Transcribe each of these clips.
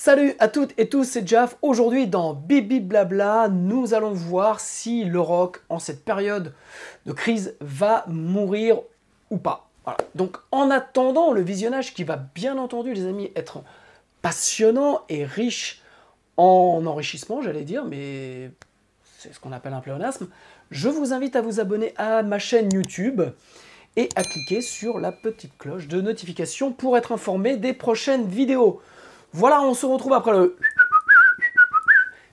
Salut à toutes et tous, c'est Jaf. Aujourd'hui dans Bibi Blabla, nous allons voir si le rock en cette période de crise va mourir ou pas. Voilà. Donc en attendant le visionnage qui va bien entendu les amis être passionnant et riche en enrichissement, j'allais dire, mais c'est ce qu'on appelle un pléonasme, je vous invite à vous abonner à ma chaîne YouTube et à cliquer sur la petite cloche de notification pour être informé des prochaines vidéos. Voilà, on se retrouve après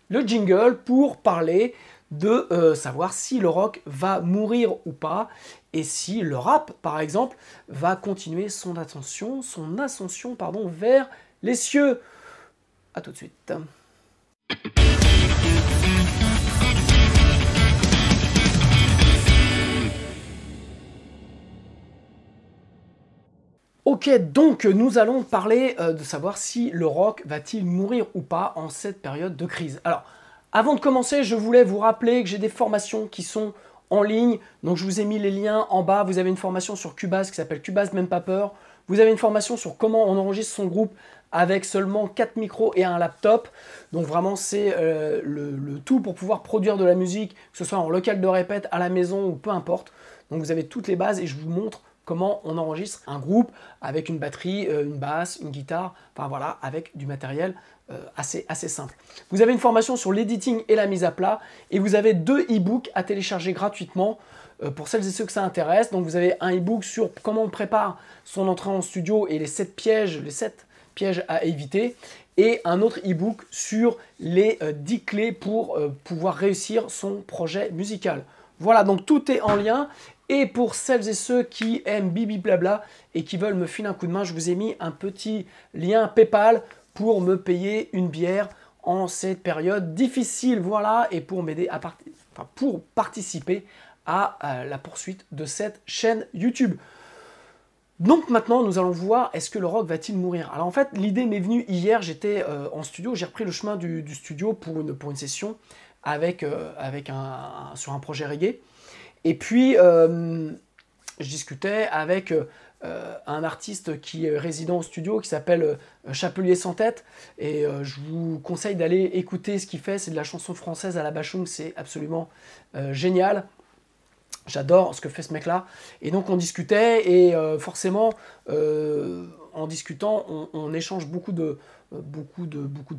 le jingle pour parler de savoir si le rock va mourir ou pas et si le rap, par exemple, va continuer son ascension vers les cieux. A tout de suite. Ok, donc nous allons parler de savoir si le rock va-t-il mourir ou pas en cette période de crise. Alors, avant de commencer, je voulais vous rappeler que j'ai des formations qui sont en ligne. Donc je vous ai mis les liens en bas. Vous avez une formation sur Cubase qui s'appelle Cubase Même Pas Peur. Vous avez une formation sur comment on enregistre son groupe avec seulement 4 micros et un laptop. Donc vraiment, c'est le tout pour pouvoir produire de la musique, que ce soit en local de répète, à la maison ou peu importe. Donc vous avez toutes les bases et je vous montre comment on enregistre un groupe avec une batterie, une basse, une guitare, enfin voilà, avec du matériel assez simple. Vous avez une formation sur l'editing et la mise à plat, et vous avez 2 e-books à télécharger gratuitement pour celles et ceux que ça intéresse. Donc vous avez un e-book sur comment on prépare son entrée en studio et les 7 pièges à éviter, et un autre e-book sur les 10 clés pour pouvoir réussir son projet musical. Voilà, donc tout est en lien. Et pour celles et ceux qui aiment Bibi Blabla et qui veulent me filer un coup de main, je vous ai mis un petit lien PayPal pour me payer une bière en cette période difficile. Voilà, et pour m'aider à pour participer à la poursuite de cette chaîne YouTube. Donc maintenant, nous allons voir, est-ce que le rock va-t-il mourir? Alors en fait, l'idée m'est venue hier, j'étais en studio, j'ai repris le chemin du studio pour une session sur un projet reggae. Et puis, je discutais avec un artiste qui est résident au studio, qui s'appelle Chapelier sans tête. Et je vous conseille d'aller écouter ce qu'il fait. C'est de la chanson française à la Bachung, c'est absolument génial. J'adore ce que fait ce mec-là. Et donc, on discutait, et forcément, en discutant, on échange beaucoup de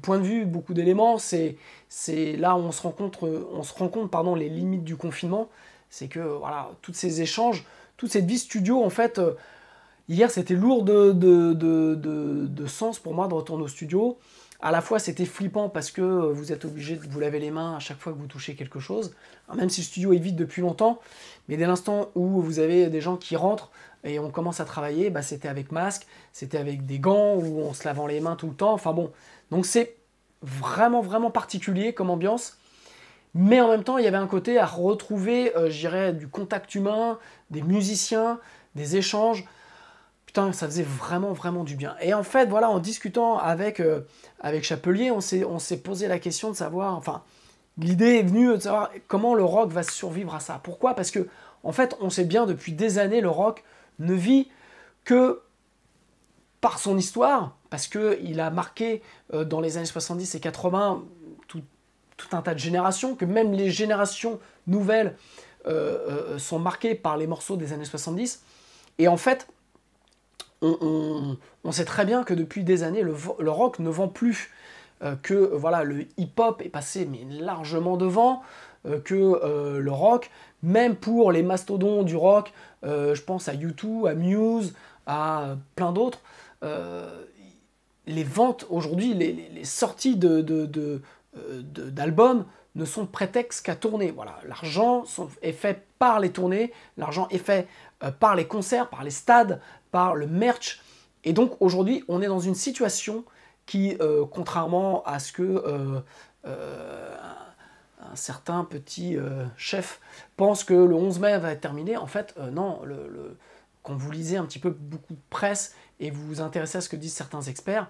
points de vue, beaucoup d'éléments. C'est là où on se rend compte, les limites du confinement. C'est que voilà, tous ces échanges, toute cette vie studio, en fait, hier c'était lourd de sens pour moi de retourner au studio. À la fois c'était flippant parce que vous êtes obligé de vous laver les mains à chaque fois que vous touchez quelque chose. Alors, même si le studio est vide depuis longtemps, mais dès l'instant où vous avez des gens qui rentrent et on commence à travailler, bah, c'était avec masque, c'était avec des gants ou en se lavant les mains tout le temps. Enfin bon, donc c'est vraiment particulier comme ambiance. Mais en même temps, il y avait un côté à retrouver, je dirais, du contact humain, des musiciens, des échanges. Putain, ça faisait vraiment du bien. Et en fait, voilà, en discutant avec Chapelier, on s'est posé la question de savoir, enfin, l'idée est venue de savoir comment le rock va survivre à ça. Pourquoi? Parce que, en fait, on sait bien depuis des années, le rock ne vit que par son histoire, parce qu'il a marqué dans les années 70 et 80 tout un tas de générations, que même les générations nouvelles sont marquées par les morceaux des années 70. Et en fait, on sait très bien que depuis des années, le rock ne vend plus, que voilà, le hip-hop est passé mais largement devant, que le rock, même pour les mastodons du rock, je pense à U2, à Muse, à plein d'autres, les ventes aujourd'hui, les sorties d'albums ne sont prétexte qu'à tourner. Voilà, l'argent est fait par les tournées, l'argent est fait par les concerts, par les stades, par le merch. Et donc aujourd'hui, on est dans une situation qui, contrairement à ce que un certain petit chef pense que le 11 mai va être terminé, en fait, non, quand vous lisez un petit peu beaucoup de presse et vous vous intéressez à ce que disent certains experts,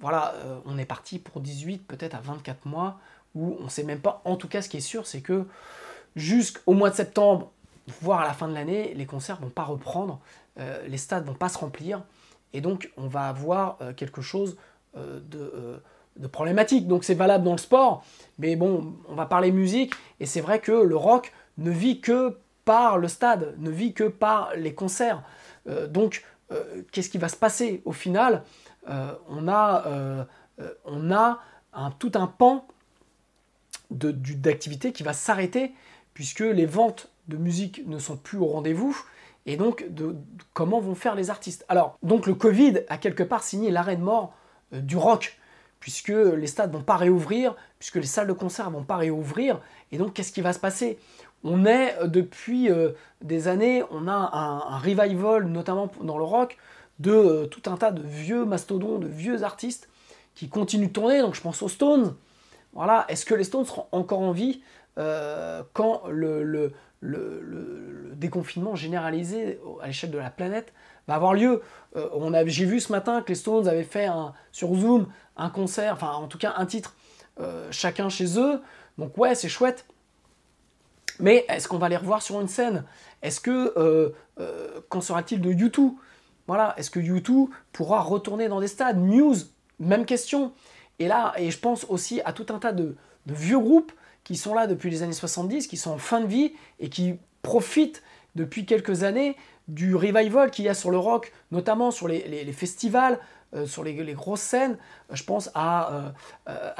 voilà, on est parti pour 18, peut-être à 24 mois, où on ne sait même pas. En tout cas, ce qui est sûr, c'est que jusqu'au mois de septembre, voire à la fin de l'année, les concerts ne vont pas reprendre, les stades ne vont pas se remplir, et donc on va avoir quelque chose de problématiques. Donc c'est valable dans le sport, mais bon, on va parler musique, et c'est vrai que le rock ne vit que par le stade, ne vit que par les concerts. Donc, qu'est-ce qui va se passer au final? On a tout un pan d'activité qui va s'arrêter, puisque les ventes de musique ne sont plus au rendez-vous, et donc comment vont faire les artistes. Alors, donc le Covid a quelque part signé l'arrêt de mort du rock, puisque les stades ne vont pas réouvrir, puisque les salles de concert ne vont pas réouvrir, et donc qu'est-ce qui va se passer? On est, depuis des années, on a un revival, notamment dans le rock, de tout un tas de vieux mastodons, de vieux artistes qui continuent de tourner. Donc je pense aux Stones. Voilà. Est-ce que les Stones seront encore en vie quand le déconfinement généralisé à l'échelle de la planète va avoir lieu? J'ai vu ce matin que les Stones avaient fait sur Zoom un concert, enfin en tout cas un titre chacun chez eux. Donc ouais, c'est chouette. Mais est-ce qu'on va les revoir sur une scène? Est-ce que qu'en sera-t-il de U2? Voilà, est-ce que U2 pourra retourner dans des stades? Muse, même question. Et là, et je pense aussi à tout un tas de vieux groupes qui sont là depuis les années 70, qui sont en fin de vie et qui profitent depuis quelques années du revival qu'il y a sur le rock, notamment sur les festivals, sur les grosses scènes. Je pense à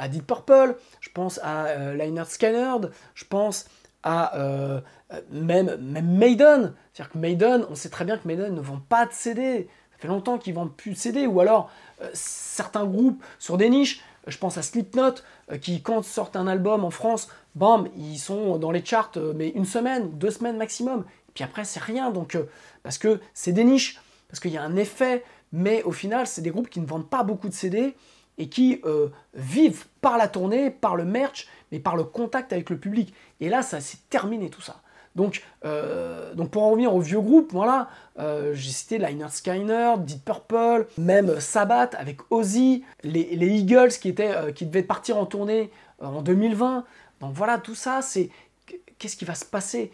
Deep Purple, je pense à Lynyrd Skynyrd, je pense à même Maiden. C'est-à-dire que Maiden, on sait très bien que Maiden ne vend pas de CD. Ça fait longtemps qu'ils ne vendent plus de CD. Ou alors, certains groupes sur des niches, je pense à Slipknot, qui quand sortent un album en France, bam, ils sont dans les charts, mais une semaine, 2 semaines maximum. Et puis après, c'est rien. Donc, parce que c'est des niches, parce qu'il y a un effet, mais au final, c'est des groupes qui ne vendent pas beaucoup de CD et qui vivent par la tournée, par le merch, mais par le contact avec le public. Et là, ça s'est terminé tout ça. Donc pour en revenir aux vieux groupes, voilà, j'ai cité Lynyrd Skynyrd, Deep Purple, même Sabbath avec Ozzy, les Eagles qui devaient partir en tournée en 2020. Donc voilà, tout ça, qu'est-ce qui va se passer?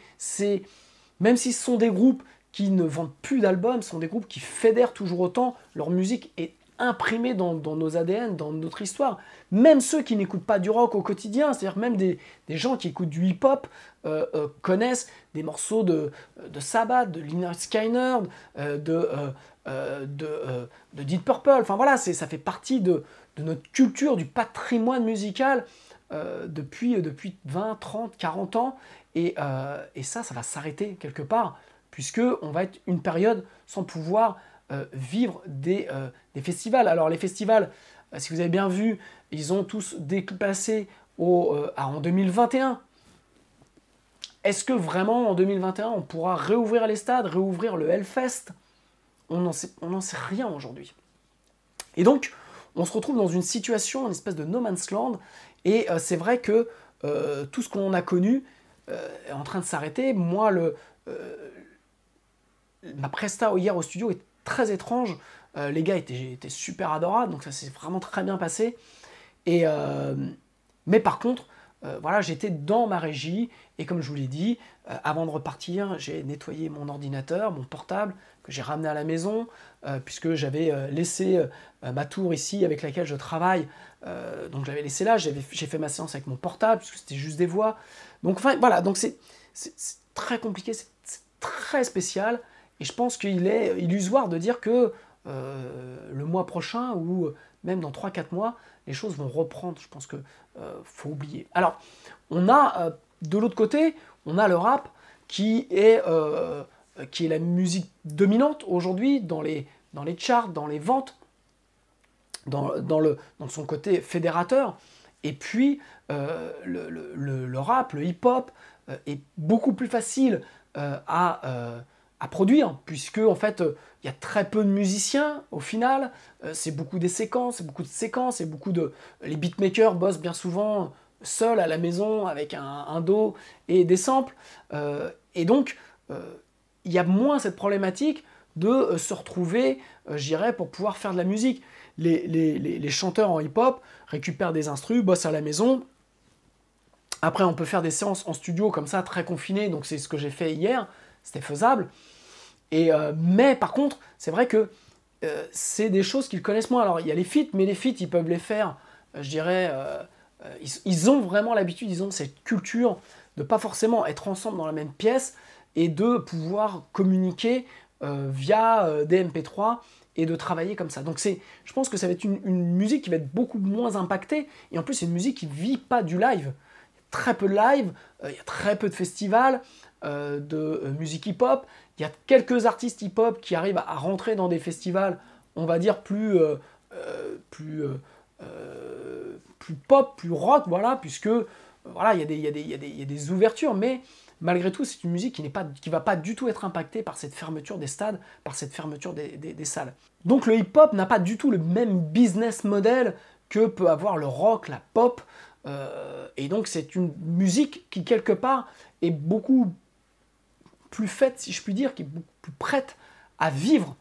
Même si ce sont des groupes qui ne vendent plus d'albums, ce sont des groupes qui fédèrent toujours autant, leur musique est imprimée dans nos ADN, dans notre histoire. Même ceux qui n'écoutent pas du rock au quotidien, c'est-à-dire même des gens qui écoutent du hip-hop, connaissent des morceaux de Sabbath, de Lynyrd Skynyrd, de Deep Purple. Enfin voilà, ça fait partie de notre culture, du patrimoine musical depuis 20, 30, 40 ans. Et ça va s'arrêter quelque part, puisqu'on va être une période sans pouvoir vivre des festivals. Alors les festivals, si vous avez bien vu, ils ont tous déplacé en 2021. Est-ce que vraiment en 2021 on pourra réouvrir les stades, réouvrir le Hellfest? On n'en sait rien aujourd'hui. Et donc on se retrouve dans une situation, une espèce de no man's land, et c'est vrai que tout ce qu'on a connu est en train de s'arrêter. Moi, ma presta hier au studio est très étrange. Les gars étaient super adorables, donc ça s'est vraiment très bien passé. Mais par contre, voilà, j'étais dans ma régie, et comme je vous l'ai dit, avant de repartir, j'ai nettoyé mon ordinateur, mon portable, que j'ai ramené à la maison, puisque j'avais laissé ma tour ici avec laquelle je travaille, donc j'avais laissé là, j'ai fait ma séance avec mon portable, puisque c'était juste des voix. Donc enfin, voilà, donc c'est très compliqué, c'est très spécial, et je pense qu'il est illusoire de dire que le mois prochain, ou même dans 3-4 mois, les choses vont reprendre. Je pense qu'il faut oublier. Alors, on a, de l'autre côté, on a le rap qui est la musique dominante aujourd'hui dans les charts, dans les ventes, dans son côté fédérateur. Et puis, le rap, le hip-hop est beaucoup plus facile à produire, puisque en fait il y a très peu de musiciens au final, c'est beaucoup des séquences, c'est beaucoup de séquences, et les beatmakers bossent bien souvent seuls à la maison avec un dos et des samples, et donc il y a moins cette problématique de se retrouver, je dirais, pour pouvoir faire de la musique. Les chanteurs en hip-hop récupèrent des instrus, bossent à la maison. Après, on peut faire des séances en studio comme ça, très confinées, donc c'est ce que j'ai fait hier, c'était faisable. Mais par contre, c'est vrai que c'est des choses qu'ils connaissent moins. Alors, il y a les feats, mais les feats, ils peuvent les faire je dirais, ils ont vraiment l'habitude, ils ont cette culture de pas forcément être ensemble dans la même pièce et de pouvoir communiquer via des MP3 et de travailler comme ça. Donc je pense que ça va être une musique qui va être beaucoup moins impactée, et en plus c'est une musique qui ne vit pas du live. Il y a très peu de live, il y a très peu de festivals de musique hip-hop, il y a quelques artistes hip-hop qui arrivent à rentrer dans des festivals, on va dire plus pop, plus rock, voilà, puisque voilà, il y a des ouvertures, mais malgré tout, c'est une musique qui va pas du tout être impactée par cette fermeture des stades, par cette fermeture des salles. Donc le hip-hop n'a pas du tout le même business model que peut avoir le rock, la pop, et donc c'est une musique qui, quelque part, est beaucoup plus faite, si je puis dire, qui est beaucoup plus prête à vivre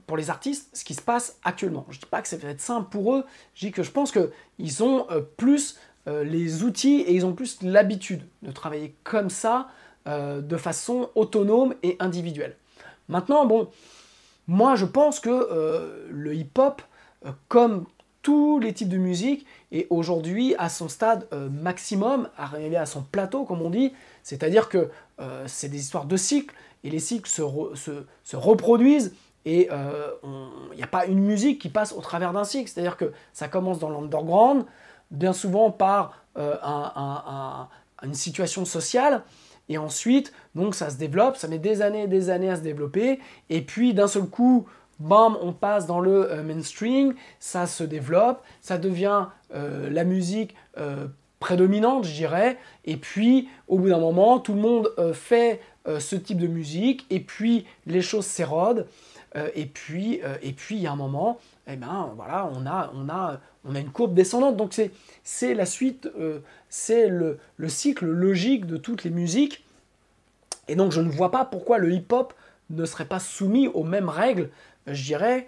pour les artistes ce qui se passe actuellement. Je ne dis pas que ça va être simple pour eux, je dis que je pense qu'ils ont plus les outils et ils ont plus l'habitude de travailler comme ça de façon autonome et individuelle. Maintenant, bon, moi je pense que le hip-hop, comme tous les types de musique, est aujourd'hui à son stade maximum, arrivé à son plateau comme on dit, c'est-à-dire que c'est des histoires de cycles, et les cycles se reproduisent, et il n'y a pas une musique qui passe au travers d'un cycle, c'est-à-dire que ça commence dans l'underground, bien souvent par une situation sociale, et ensuite, donc ça se développe, ça met des années et des années à se développer, et puis d'un seul coup, bam, on passe dans le mainstream, ça se développe, ça devient la musique prédominante, je dirais, et puis au bout d'un moment, tout le monde fait ce type de musique, et puis les choses s'érodent, et puis il y a un moment, eh ben voilà, on a une courbe descendante. Donc c'est la suite, c'est le cycle logique de toutes les musiques. Et donc je ne vois pas pourquoi le hip-hop ne serait pas soumis aux mêmes règles, je dirais,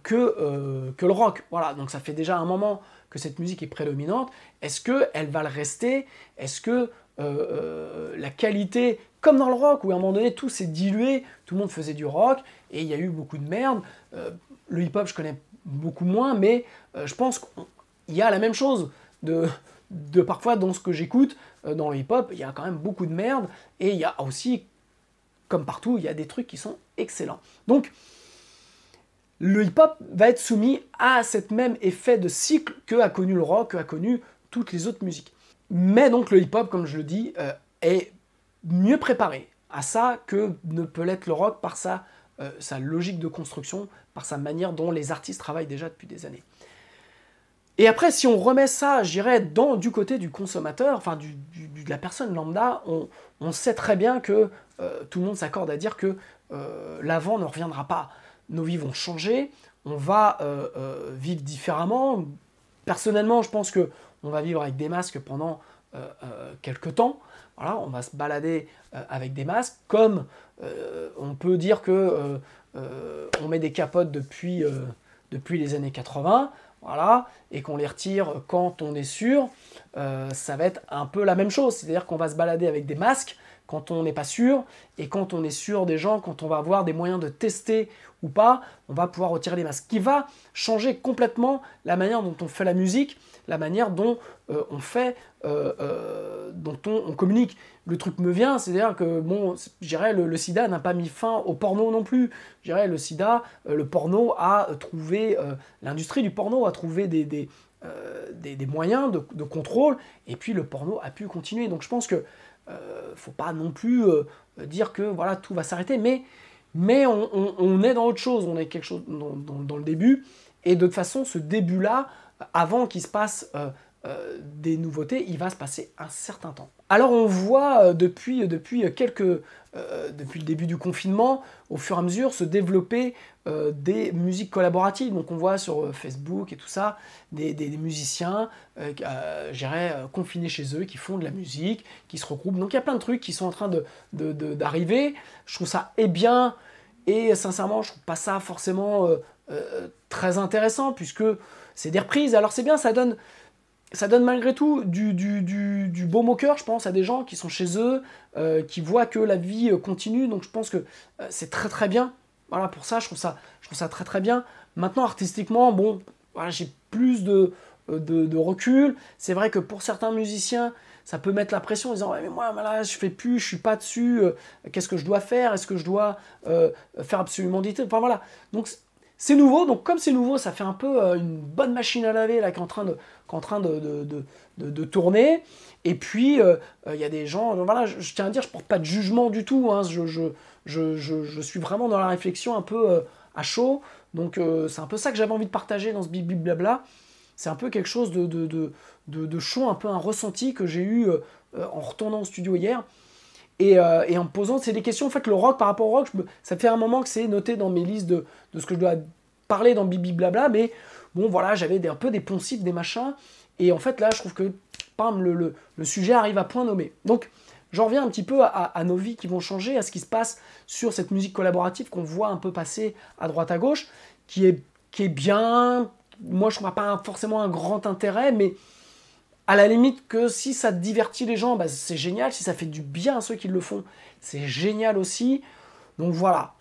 que le rock. Voilà, donc ça fait déjà un moment que cette musique est prédominante. Est-ce qu'elle va le rester? Est-ce que la qualité, comme dans le rock, où à un moment donné tout s'est dilué, tout le monde faisait du rock, et il y a eu beaucoup de merde. Le hip-hop, je connais beaucoup moins, mais je pense qu'il y a la même chose de parfois dans ce que j'écoute dans le hip-hop, il y a quand même beaucoup de merde, et il y a aussi, comme partout, il y a des trucs qui sont excellents. Donc, le hip-hop va être soumis à cet même effet de cycle que a connu le rock, que a connu toutes les autres musiques. Mais donc le hip-hop, comme je le dis, est mieux préparé à ça que ne peut l'être le rock par sa logique de construction, par sa manière dont les artistes travaillent déjà depuis des années. Et après, si on remet ça, je dirais, du côté du consommateur, enfin de la personne lambda, on sait très bien que tout le monde s'accorde à dire que l'avant ne reviendra pas. Nos vies vont changer, on va vivre différemment. Personnellement, je pense qu'on va vivre avec des masques pendant quelques temps. Voilà, on va se balader avec des masques, comme on peut dire que on met des capotes depuis les années 80, voilà, et qu'on les retire quand on est sûr, ça va être un peu la même chose. C'est-à-dire qu'on va se balader avec des masques quand on n'est pas sûr, et quand on est sûr des gens, quand on va avoir des moyens de tester ou pas, on va pouvoir retirer les masques. Ce qui va changer complètement la manière dont on fait la musique, la manière dont on fait, dont on communique. Le truc me vient, c'est-à-dire que, bon, je dirais, le sida n'a pas mis fin au porno non plus. Je dirais, le sida, le porno a trouvé, l'industrie du porno a trouvé des moyens de contrôle, et puis le porno a pu continuer. Donc je pense que faut pas non plus dire que voilà, tout va s'arrêter, mais on est dans autre chose, on est quelque chose dans le début, et de toute façon, ce début-là, avant qu'il se passe des nouveautés, il va se passer un certain temps. Alors on voit depuis le début du confinement, au fur et à mesure, se développer des musiques collaboratives. Donc on voit sur Facebook et tout ça, des musiciens, confinés chez eux, qui font de la musique, qui se regroupent. Donc il y a plein de trucs qui sont en train d'arriver. Je trouve ça bien, et sincèrement, je trouve pas ça forcément très intéressant, puisque c'est des reprises. Alors c'est bien, ça donne malgré tout du baume au cœur, je pense, à des gens qui sont chez eux, qui voient que la vie continue. Donc je pense que c'est très très bien. Voilà, pour ça, je trouve ça très très bien. Maintenant, artistiquement, bon, voilà, j'ai plus de de recul. C'est vrai que pour certains musiciens, ça peut mettre la pression en disant ouais, mais moi là je fais plus, je suis pas dessus, qu'est-ce que je dois faire, est-ce que je dois faire absolument des trucs, enfin voilà. Donc c'est nouveau, donc comme c'est nouveau, ça fait un peu une bonne machine à laver là qui est en train de tourner. Et puis il y a des gens, voilà, je tiens à dire, je porte pas de jugement du tout, hein, je suis vraiment dans la réflexion un peu à chaud. Donc c'est un peu ça que j'avais envie de partager dans ce bip bip blabla. C'est un peu quelque chose de chaud, un peu un ressenti que j'ai eu en retournant au studio hier. Et en me posant, c'est des questions, en fait, le rock, par rapport au rock, ça fait un moment que c'est noté dans mes listes de ce que je dois parler dans Bibi Blabla, mais bon, voilà, j'avais un peu des poncifs, des machins, et en fait, là, je trouve que, bam, le sujet arrive à point nommé. Donc, j'en reviens un petit peu à nos vies qui vont changer, à ce qui se passe sur cette musique collaborative qu'on voit un peu passer à droite à gauche, qui est bien. Moi, je ne vois pas forcément un grand intérêt, mais à la limite que si ça divertit les gens, bah, c'est génial. Si ça fait du bien à ceux qui le font, c'est génial aussi. Donc voilà,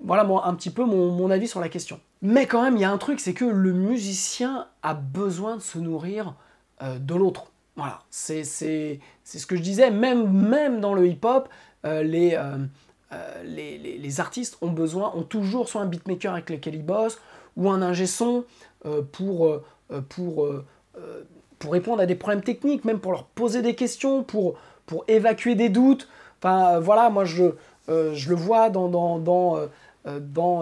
voilà un petit peu mon avis sur la question. Mais quand même, il y a un truc, c'est que le musicien a besoin de se nourrir de l'autre. Voilà, c'est ce que je disais, même dans le hip-hop, les artistes ont toujours soit un beatmaker avec lequel ils bossent, ou un ingé son pour répondre à des problèmes techniques, même pour leur poser des questions, pour évacuer des doutes. Enfin, voilà, moi, je le vois dans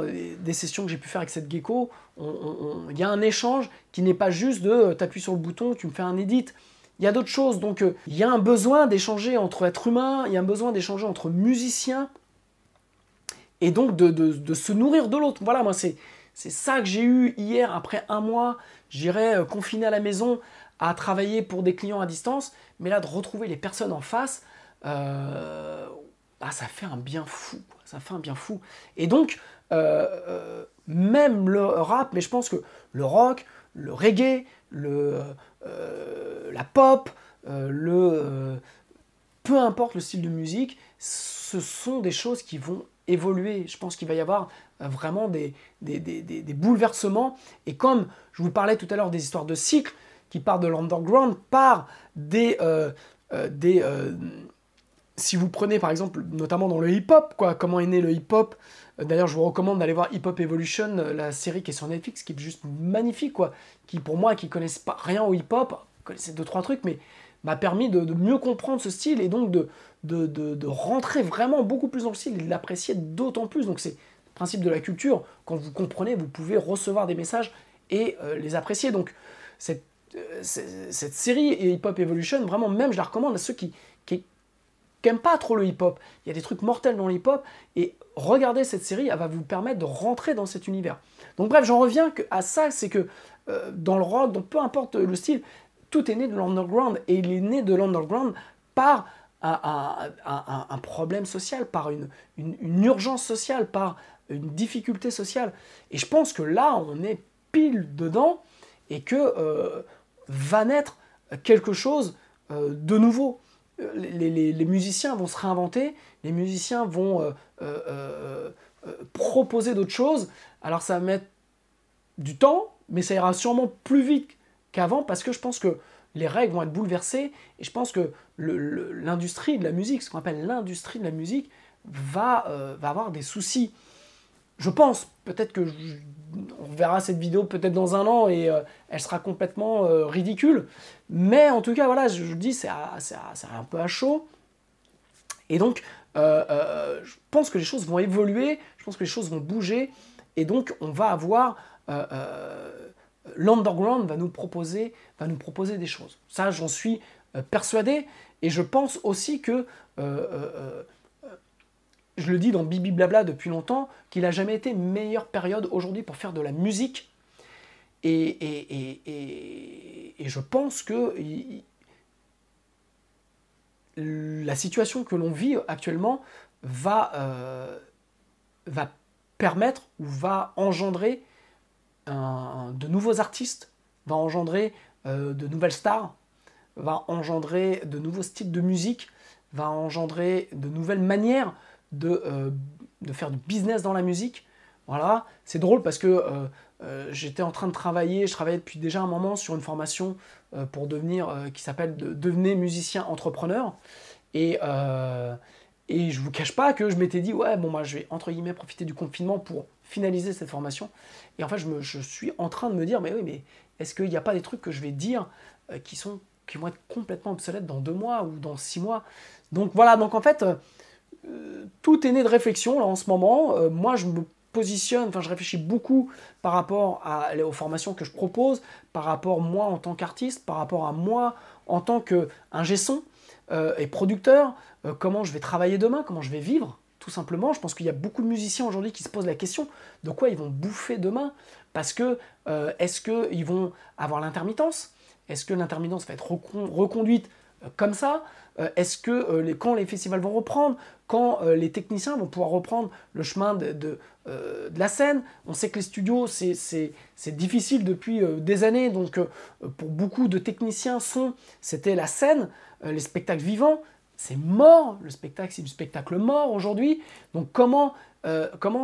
des sessions que j'ai pu faire avec cette gecko. Il y a un échange qui n'est pas juste de t'appuies sur le bouton, tu me fais un edit. Il y a d'autres choses. Donc, il y a un besoin d'échanger entre êtres humains, il y a un besoin d'échanger entre musiciens, et donc de se nourrir de l'autre. Voilà, moi, c'est ça que j'ai eu hier, après un mois, j'irais confiné à la maison, à travailler pour des clients à distance, mais là, de retrouver les personnes en face, bah, ça fait un bien fou. Ça fait un bien fou. Et donc, même le rap, mais je pense que le rock, le reggae, la pop, peu importe le style de musique, ce sont des choses qui vont évoluer. Je pense qu'il va y avoir vraiment des bouleversements. Et comme je vous parlais tout à l'heure des histoires de cycles, qui partent de l'underground, par si vous prenez par exemple, notamment dans le hip-hop, comment est né le hip-hop. D'ailleurs, je vous recommande d'aller voir Hip Hop Evolution, la série qui est sur Netflix, qui est juste magnifique, qui pour moi, qui ne connaissent pas rien au hip-hop, connaissez 2-3 trucs, mais m'a permis de mieux comprendre ce style, et donc de rentrer vraiment beaucoup plus dans le style, et de l'apprécier d'autant plus. Donc c'est le principe de la culture. Quand vous comprenez, vous pouvez recevoir des messages et les apprécier. Donc cette série Hip Hop Evolution, vraiment, même je la recommande à ceux qui n'aiment pas trop le hip-hop. Il y a des trucs mortels dans le hip-hop, et regardez cette série, elle va vous permettre de rentrer dans cet univers. Donc bref, j'en reviens à ça, c'est que dans le rock, donc peu importe le style, tout est né de l'underground, et il est né de l'underground par un problème social, par une urgence sociale, par une difficulté sociale. Et je pense que là, on est pile dedans, et que va naître quelque chose de nouveau. Les musiciens vont se réinventer, les musiciens vont proposer d'autres choses. Alors ça va mettre du temps, mais ça ira sûrement plus vite qu'avant, parce que je pense que les règles vont être bouleversées, et je pense que l'industrie de la musique, ce qu'on appelle l'industrie de la musique, va avoir des soucis. Je pense, peut-être que on verra cette vidéo peut-être dans un an, et elle sera complètement ridicule. Mais en tout cas, voilà, je dis, c'est un peu à chaud. Et donc, je pense que les choses vont évoluer, je pense que les choses vont bouger, et donc on va avoir... l'underground va nous proposer des choses. Ça, j'en suis persuadé, et je pense aussi que... je le dis dans Bibi Blabla depuis longtemps, qu'il n'a jamais été meilleure période aujourd'hui pour faire de la musique. Et je pense que la situation que l'on vit actuellement va permettre, ou va engendrer de nouveaux artistes, va engendrer de nouvelles stars, va engendrer de nouveaux styles de musique, va engendrer de nouvelles manières de faire du business dans la musique. Voilà, c'est drôle parce que j'étais en train de travailler, je travaillais depuis déjà un moment sur une formation pour devenir, qui s'appelle Devenez musicien entrepreneur. Et, et je vous cache pas que je m'étais dit, ouais, bon, moi, je vais, entre guillemets, profiter du confinement pour finaliser cette formation. Et en fait, je suis en train de me dire, mais oui, mais est-ce qu'il n'y a pas des trucs que je vais dire qui vont être complètement obsolètes dans 2 mois ou dans 6 mois? Donc voilà, donc en fait, tout est né de réflexion là en ce moment. Moi, je me positionne, enfin, je réfléchis beaucoup par rapport aux formations que je propose, par rapport moi en tant qu'artiste, par rapport à moi en tant qu'ingé son et producteur, comment je vais travailler demain, comment je vais vivre, tout simplement. Je pense qu'il y a beaucoup de musiciens aujourd'hui qui se posent la question de quoi ils vont bouffer demain, parce que est-ce qu'ils vont avoir l'intermittence? Est-ce que l'intermittence va être reconduite comme ça? Est-ce que quand les festivals vont reprendre, quand les techniciens vont pouvoir reprendre le chemin de la scène? On sait que les studios, c'est difficile depuis des années, donc pour beaucoup de techniciens, c'était la scène, les spectacles vivants, c'est mort, le spectacle, c'est du spectacle mort aujourd'hui. Donc comment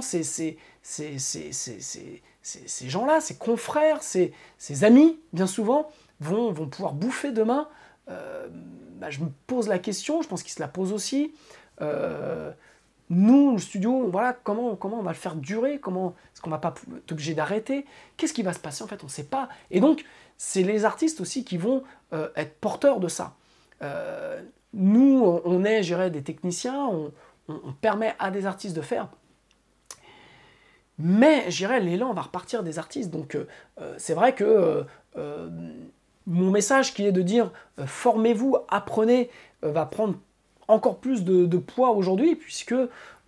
ces gens-là, ces confrères, ces amis, bien souvent, vont pouvoir bouffer demain? Je me pose la question, je pense qu'ils se la posent aussi. Nous, le studio, voilà, comment on va le faire durer? Est-ce qu'on va pas être obligé d'arrêter? Qu'est-ce qui va se passer? En fait, on ne sait pas. Et donc, c'est les artistes aussi qui vont être porteurs de ça. Nous, on est, je dirais, des techniciens, on permet à des artistes de faire. Mais, je dirais, l'élan va repartir des artistes. Donc, c'est vrai que mon message qui est de dire formez-vous, apprenez, va prendre encore plus de poids aujourd'hui, puisque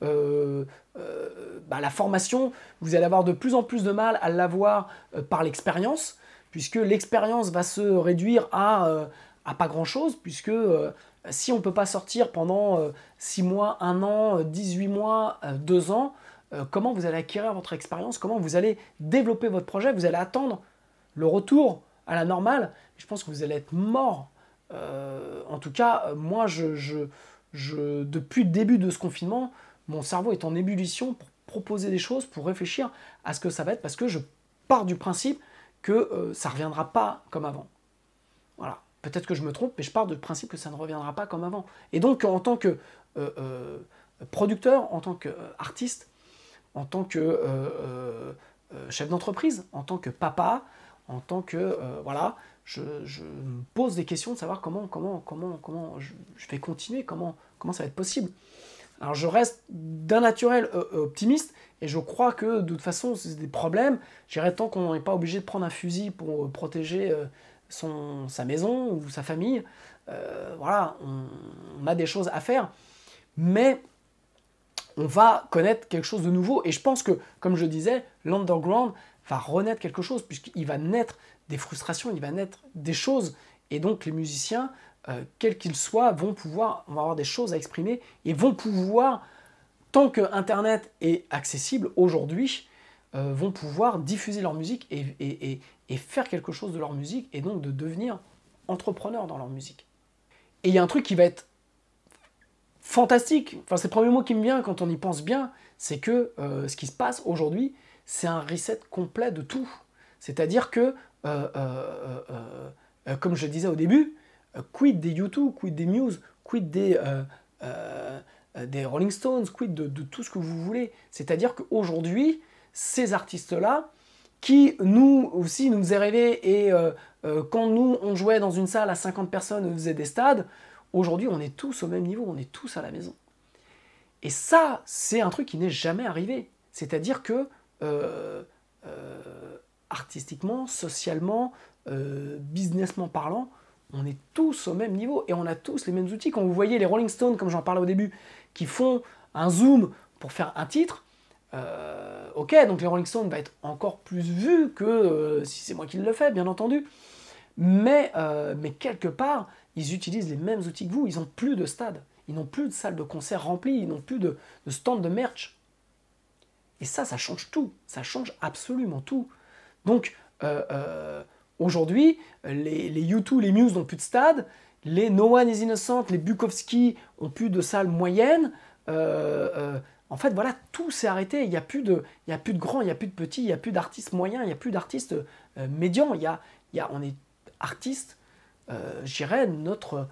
la formation, vous allez avoir de plus en plus de mal à l'avoir par l'expérience, puisque l'expérience va se réduire à pas grand-chose, puisque si on ne peut pas sortir pendant 6 mois, 1 an, 18 mois, 2 ans, comment vous allez acquérir votre expérience? Comment vous allez développer votre projet? Vous allez attendre le retour à la normale? Je pense que vous allez être mort. En tout cas, moi, depuis le début de ce confinement, mon cerveau est en ébullition pour proposer des choses, pour réfléchir à ce que ça va être, parce que je pars du principe que ça ne reviendra pas comme avant. Voilà. Peut-être que je me trompe, mais je pars du principe que ça ne reviendra pas comme avant. Et donc, en tant que producteur, en tant qu'artiste, en tant que chef d'entreprise, en tant que papa, en tant que voilà, je me pose des questions de savoir comment je vais continuer, comment ça va être possible. Alors je reste d'un naturel optimiste, et je crois que de toute façon c'est des problèmes. J'irai tant qu'on n'est pas obligé de prendre un fusil pour protéger sa maison ou sa famille. Voilà, on a des choses à faire, mais on va connaître quelque chose de nouveau. Et je pense que, comme je disais, l'underground va renaître quelque chose, puisqu'il va naître des frustrations, il va naître des choses. Et donc les musiciens, quels qu'ils soient, on va avoir des choses à exprimer, et vont pouvoir, tant que Internet est accessible aujourd'hui, vont pouvoir diffuser leur musique et faire quelque chose de leur musique, et donc de devenir entrepreneurs dans leur musique. Et il y a un truc qui va être fantastique, enfin c'est le premier mot qui me vient quand on y pense bien, c'est que ce qui se passe aujourd'hui, c'est un reset complet de tout. C'est-à-dire que, comme je le disais au début, quid des U2, quid des Muse, quid des Rolling Stones, quid de tout ce que vous voulez. C'est-à-dire qu'aujourd'hui, ces artistes-là, qui nous aussi nous faisaient rêver, et quand nous on jouait dans une salle à 50 personnes, on faisait des stades, aujourd'hui on est tous au même niveau, on est tous à la maison. Et ça, c'est un truc qui n'est jamais arrivé. C'est-à-dire que artistiquement, socialement, businessment parlant, on est tous au même niveau, et on a tous les mêmes outils. Quand vous voyez les Rolling Stones, comme j'en parlais au début, qui font un zoom pour faire un titre, ok, donc les Rolling Stones va être encore plus vu que si c'est moi qui le fais, bien entendu. Mais quelque part, ils utilisent les mêmes outils que vous. Ils n'ont plus de stade, ils n'ont plus de salles de concert remplies, ils n'ont plus de stand de merch. Et ça change tout, ça change absolument tout. Donc, aujourd'hui, les U2, les Muse n'ont plus de stade, les No One Is Innocent, les Bukowski ont plus de salles moyennes. En en fait, voilà, tout s'est arrêté. Il n'y a plus de grands, il n'y a plus de petits, il n'y a plus d'artistes moyens, il n'y a plus d'artistes médians. On est artistes, je dirais, notre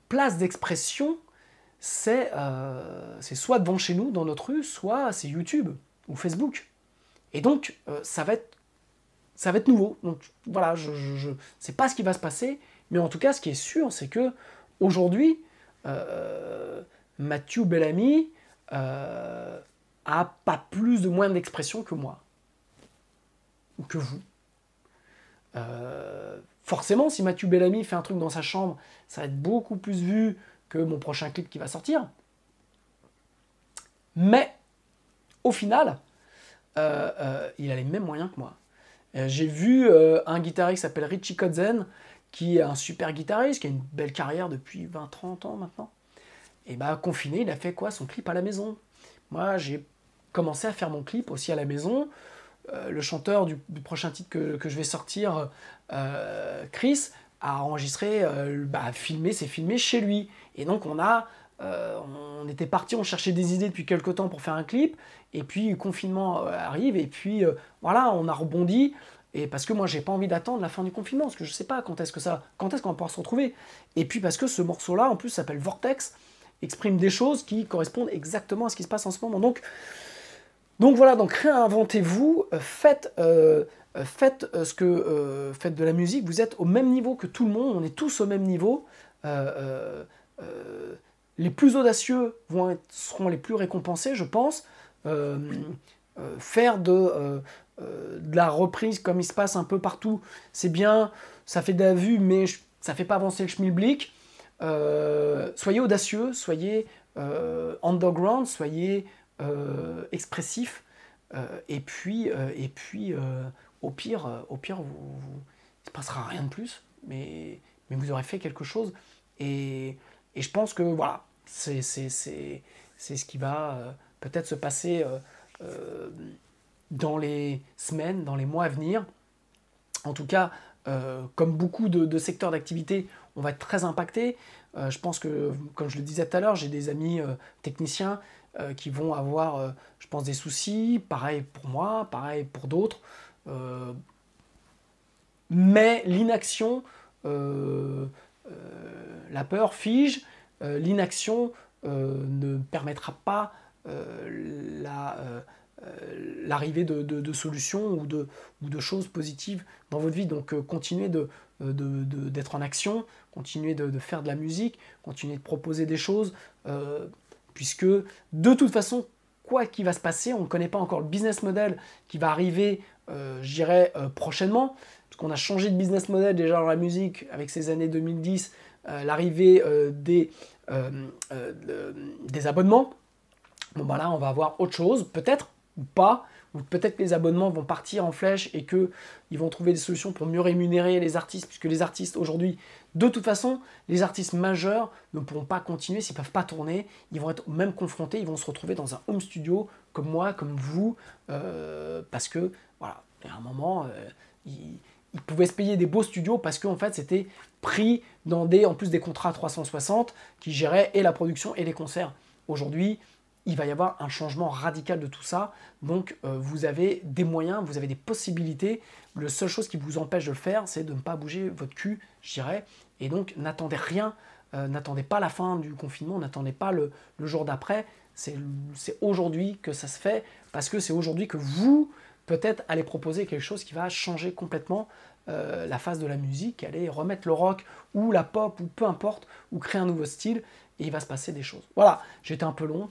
place d'expression, c'est soit devant chez nous, dans notre rue, soit c'est YouTube ou Facebook. Et donc, ça va être nouveau. Donc voilà, je sais pas ce qui va se passer, mais en tout cas, ce qui est sûr, c'est que aujourd'hui, Mathieu Bellamy a pas plus de moyens d'expression que moi, ou que vous. Forcément, si Mathieu Bellamy fait un truc dans sa chambre, ça va être beaucoup plus vu que mon prochain clip qui va sortir. Mais, au final, il a les mêmes moyens que moi. J'ai vu un guitariste qui s'appelle Richie Kotzen, qui est un super guitariste, qui a une belle carrière depuis 20-30 ans maintenant. Et bah, confiné, il a fait quoi? Son clip à la maison. Moi, j'ai commencé à faire mon clip aussi à la maison. Le chanteur du prochain titre que je vais sortir, Chris, a enregistré, s'est filmé chez lui. Et donc on était parti, on cherchait des idées depuis quelques temps pour faire un clip, et puis le confinement arrive, et puis voilà, on a rebondi, et parce que moi j'ai pas envie d'attendre la fin du confinement, parce que je sais pas quand est-ce qu'on va pouvoir se retrouver, et puis parce que ce morceau-là, en plus, s'appelle Vortex, exprime des choses qui correspondent exactement à ce qui se passe en ce moment. Donc voilà, donc réinventez-vous, faites de la musique, vous êtes au même niveau que tout le monde, on est tous au même niveau. Les plus audacieux seront les plus récompensés, je pense. Faire de la reprise comme il se passe un peu partout, c'est bien, ça fait de la vue, mais ça fait pas avancer le schmilblick. Soyez audacieux, soyez underground, soyez expressif, et puis au pire, il ne se passera rien de plus, mais vous aurez fait quelque chose, et je pense que voilà, c'est ce qui va peut-être se passer dans les semaines, dans les mois à venir. En tout cas, comme beaucoup de secteurs d'activité, on va être très impacté. Je pense que, comme je le disais tout à l'heure, j'ai des amis techniciens qui vont avoir, je pense, des soucis. Pareil pour moi, pareil pour d'autres. Mais l'inaction, la peur fige. L'inaction ne permettra pas l'arrivée de solutions ou de choses positives dans votre vie. Donc continuez d'être en action, continuez de faire de la musique, continuez de proposer des choses, puisque de toute façon, quoi qu'il va se passer, on ne connaît pas encore le business model qui va arriver, je dirais, prochainement, parce qu'on a changé de business model déjà dans la musique avec ces années 2010, l'arrivée des abonnements. Bon bah là on va avoir autre chose, peut-être ou pas, ou peut-être que les abonnements vont partir en flèche et qu'ils vont trouver des solutions pour mieux rémunérer les artistes, puisque les artistes aujourd'hui, de toute façon, les artistes majeurs ne pourront pas continuer s'ils ne peuvent pas tourner, ils vont être même confrontés, ils vont se retrouver dans un home studio comme moi, comme vous, parce que voilà, à un moment, ils pouvaient se payer des beaux studios parce qu'en fait c'était pris dans en plus des contrats 360 qui géraient et la production et les concerts. Aujourd'hui, il va y avoir un changement radical de tout ça. Donc, vous avez des moyens, vous avez des possibilités. La seule chose qui vous empêche de le faire, c'est de ne pas bouger votre cul, je dirais. Et donc, n'attendez rien, n'attendez pas la fin du confinement, n'attendez pas le jour d'après. C'est aujourd'hui que ça se fait, parce que c'est aujourd'hui que vous, peut-être, allez proposer quelque chose qui va changer complètement la face de la musique, allez remettre le rock ou la pop ou peu importe, ou créer un nouveau style. Et il va se passer des choses. Voilà, j'étais un peu long,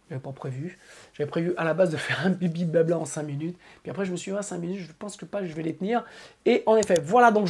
j'avais pas prévu. J'avais prévu à la base de faire un bibi blabla en 5 minutes. Puis après, je me suis dit, 5 minutes, je pense que pas, je vais les tenir. Et en effet, voilà, donc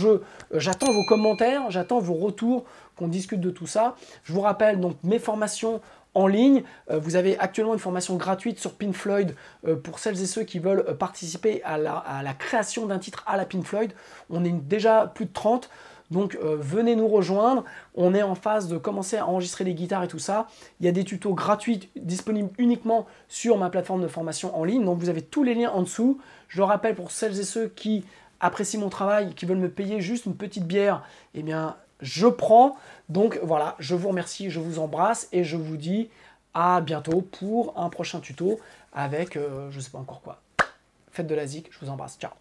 j'attends vos commentaires, j'attends vos retours, qu'on discute de tout ça. Je vous rappelle donc mes formations en ligne. Vous avez actuellement une formation gratuite sur Pink Floyd pour celles et ceux qui veulent participer à la création d'un titre à la Pink Floyd. On est déjà plus de 30. Donc venez nous rejoindre, on est en phase de commencer à enregistrer les guitares et tout ça. Il y a des tutos gratuits disponibles uniquement sur ma plateforme de formation en ligne, donc vous avez tous les liens en dessous. Je le rappelle pour celles et ceux qui apprécient mon travail, qui veulent me payer juste une petite bière, eh bien je prends. Donc voilà, je vous remercie, je vous embrasse et je vous dis à bientôt pour un prochain tuto avec je sais pas encore quoi. Faites de la zik, je vous embrasse, ciao.